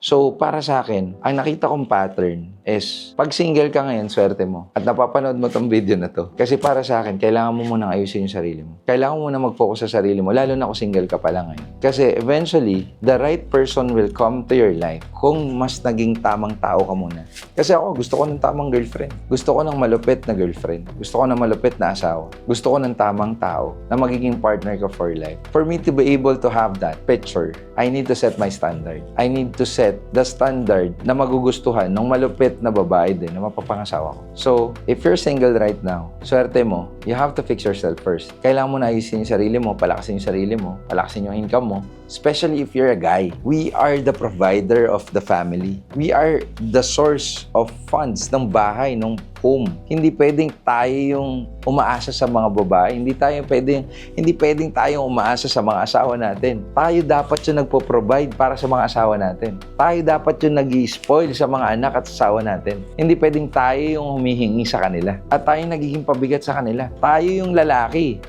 So, para sa akin, ang nakita kong pattern is, pag single ka ngayon, swerte mo. At napapanood mo tong video na to. Kasi para sa akin, kailangan mo munang ayusin yung sarili mo. Kailangan mo munang mag-focus sa sarili mo, lalo na kung single ka pa lang ngayon. Kasi eventually, the right person will come to your life kung mas naging tamang tao ka muna. Kasi ako, gusto ko ng tamang girlfriend. Gusto ko ng malupit na girlfriend. Gusto ko ng malupit na asawa. Gusto ko ng tamang tao na magiging partner ko for life. For me to be able to have that picture, I need to set my standard. I need to set the standard na magugustuhan ng malupit na babae din na mapapangasawa ko. So, if you're single right now, swerte mo, you have to fix yourself first. Kailangan mo na ayusin yung sarili mo, palakasin yung sarili mo, palakasin yung income mo, especially if you're a guy. We are the provider of the family. We are the source of funds ng bahay, ng home. Hindi pwedeng tayo yung umaasa sa mga babae. Hindi pwedeng tayo umaasa sa mga asawa natin. Tayo dapat yung nagpo-provide para sa mga asawa natin. Tayo dapat yung nag-i-spoil sa mga anak at asawa natin. Hindi pwedeng tayo yung humihingi sa kanila. At tayo nagiging pabigat sa kanila. Tayo yung lalaki.